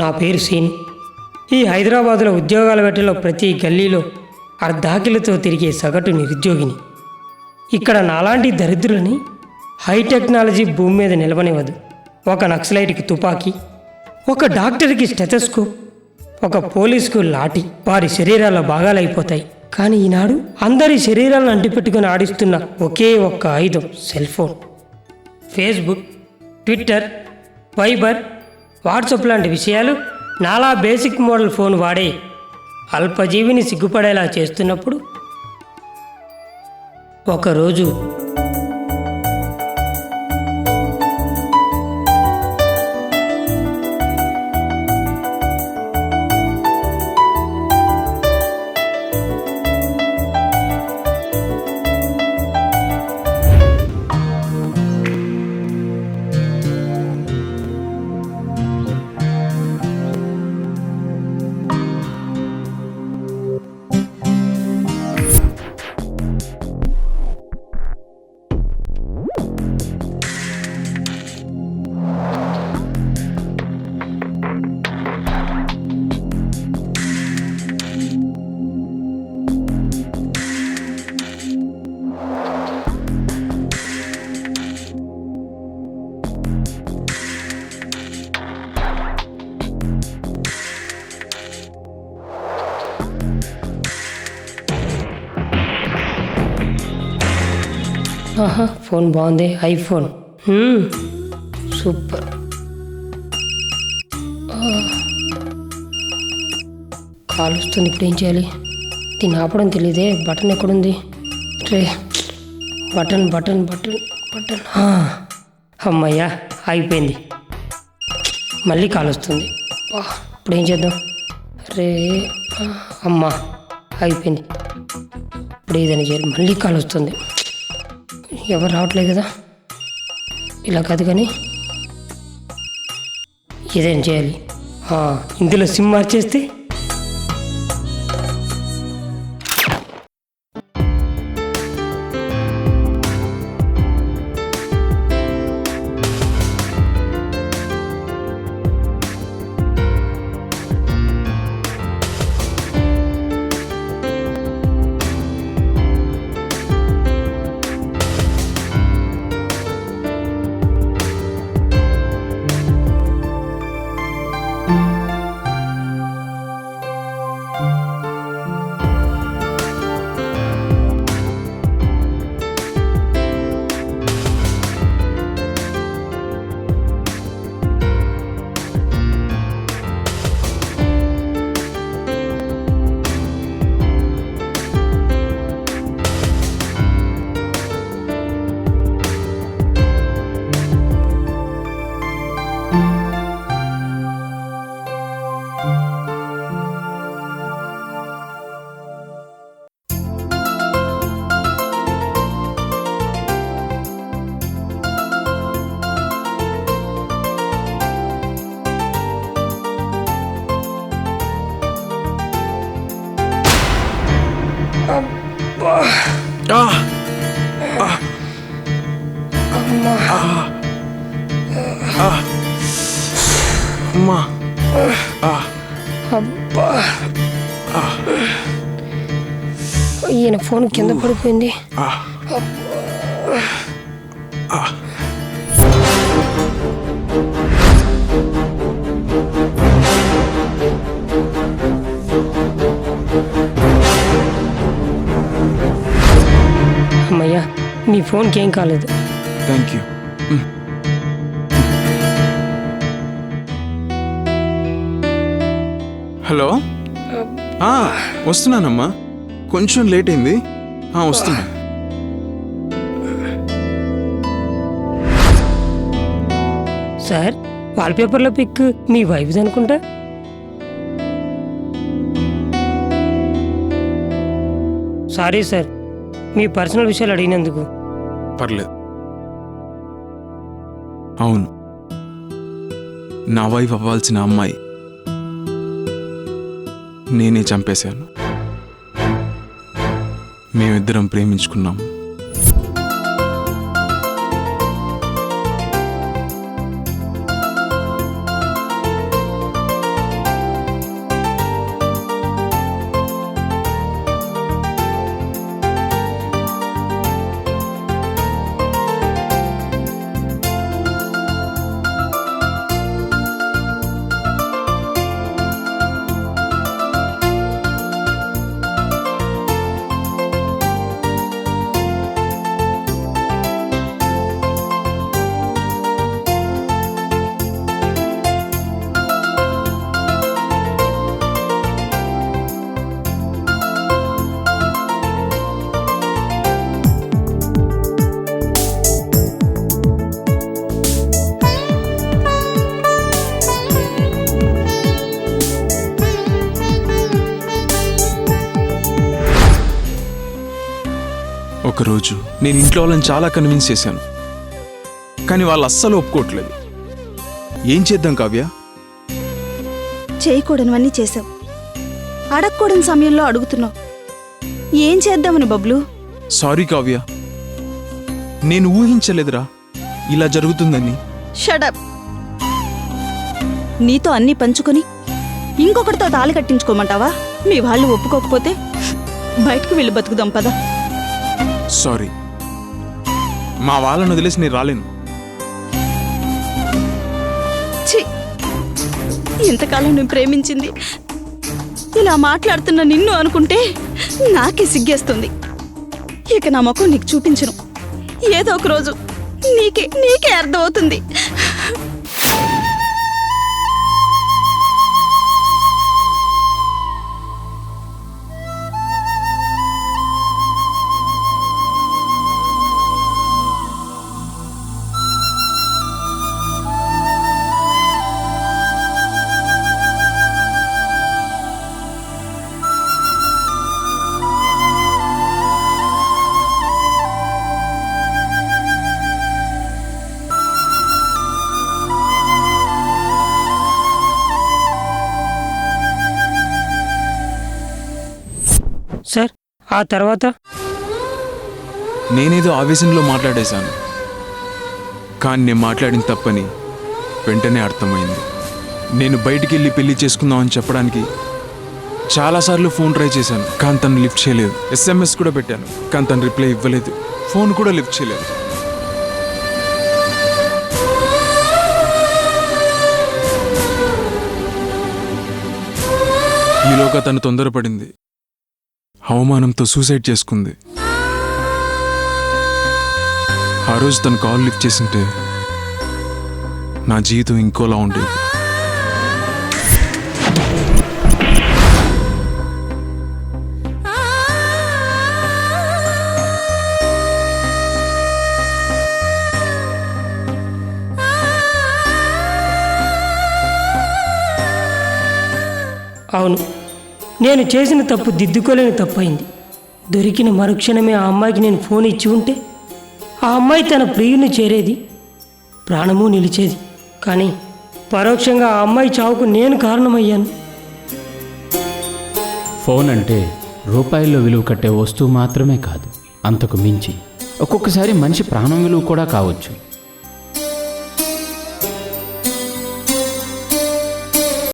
నా పేరు సీన్. ఈ హైదరాబాదులో ఉద్యోగాల వేటలో ప్రతి గల్లీలో అర్ధాకిలతో తిరిగే సగటు నిరుద్యోగిని. ఇక్కడ నాలాంటి దరిద్రులని హై టెక్నాలజీ భూమి మీద నిలవనివ్వదు. ఒక నక్సలైట్కి తుపాకీ, ఒక డాక్టర్కి స్టెథోస్కోప్, ఒక పోలీసుకు లాఠీ వారి శరీరాల భాగాలైపోతాయి. కానీ ఈనాడు అందరి శరీరాలను అంటిపెట్టుకుని ఆడిస్తున్న ఒకే ఒక్క ఆయుధం cell phone. Facebook, Twitter, వైబర్, WhatsApp లాంటి విషయాలు నాలా బేసిక్ మోడల్ ఫోన్ వాడే అల్పజీవిని సిగ్గుపడేలా చేస్తున్నప్పుడు ఒకరోజు ఫోన్ బాగుంది, ఐఫోన్ సూపర్. కాల్ వస్తుంది, ఇప్పుడు ఏం చేయాలి? దీన్ని ఆపడం తెలియదే. బటన్ ఎక్కడుంది? రే బటన్ బటన్ బటన్ బటన్. అమ్మయ్యా, అయిపోయింది. మళ్ళీ కాల్ వస్తుంది. ఇప్పుడు ఏం చేద్దాం? రే అమ్మా, అయిపోయింది. ఇప్పుడు ఏదైనా చేయాలి. మళ్ళీ కాల్ వస్తుంది. ఎవరు రావట్లేదు కదా. ఇలా కాదు కానీ ఏదైనా చేయాలి. ఇందులో సిమ్ మార్చేస్తే ఈయన ఫోన్ కింద పడిపోయింది. అమ్మయ్యా, మీ ఫోన్కి ఏం కాలేదు. Thank you. హలో, వస్తున్నానమ్మా. కొంచెం లేట్ అయింది. వస్తున్నా. సార్, వాల్పేపర్లో పిక్ మీ వైఫ్ అనుకుంటా. సారీ సార్, మీ పర్సనల్ విషయాలు అడిగినందుకు. పర్లేదు. అవును, నా వైఫ్ అవ్వాల్సిన అమ్మాయి నేనే చంపేశాను. మేమిద్దరం ప్రేమించుకున్నాం. ఒకరోజు నేను ఇంట్లో వాళ్ళని చాలా కన్విన్స్ చేశాను, కానీ వాళ్ళు అస్సలు ఒప్పుకోవట్లేదు. ఏం చేద్దాం కావ్య? చేయకూడనివన్నీ చేసావు, అడగకూడని సమయంలో అడుగుతున్నావు. ఏం చేద్దామని బబ్లు? సారీ కావ్య, నేను ఊహించలేదురా ఇలా జరుగుతుందని. షడప్. నీతో అన్నీ పంచుకొని ఇంకొకటితో తాళి కట్టించుకోమంటావా? మీ వాళ్ళు ఒప్పుకోకపోతే బయటకు వెళ్ళి బతుకుదాం పదా. సారీ, మా వాళ్ళని వదిలేసి నేను రాలేను. ఛీ, ఇంతకాలం నేను ప్రేమించింది ఇలా మాట్లాడుతున్న నిన్ను అనుకుంటే నాకే సిగ్గేస్తుంది. ఇక నా ముఖం నీకు చూపించను. ఏదో ఒక రోజు నీకే అర్థమవుతుంది. సార్, ఆ తర్వాత నేనేదో ఆవేశంలో మాట్లాడేశాను, కానీ నేను మాట్లాడిన తప్పని వెంటనే అర్థమైంది. నేను బయటికి వెళ్ళి పెళ్లి చేసుకుందామని చెప్పడానికి చాలాసార్లు ఫోన్ ట్రై చేశాను, కానీ తను లిఫ్ట్ చేయలేదు. SMS కూడా పెట్టాను, కానీ తను రిప్లై ఇవ్వలేదు. ఫోన్ కూడా లిఫ్ట్ చేయలేదు. ఈలోగా తను తొందరపడింది, అవమానంతో సూసైడ్ చేసుకుంది. ఆ రోజు తను కాల్ లిఫ్ట్ చేసింటే నా జీవితం ఇంకోలా ఉండేది. అవును, నేను చేసిన తప్పు దిద్దుకోలేని తప్పైంది. దొరికిన మరుక్షణమే ఆ అమ్మాయికి నేను ఫోన్ ఇచ్చి ఉంటే ఆ అమ్మాయి తన ప్రియుని చేరేది, ప్రాణము నిలిచేది. కానీ పరోక్షంగా ఆ అమ్మాయి చావుకు నేను కారణమయ్యాను. ఫోన్ అంటే రూపాయల్లో విలువ కట్టే వస్తువు మాత్రమే కాదు, అంతకు మించి ఒక్కొక్కసారి మనిషి ప్రాణం విలువ కూడా కావచ్చు.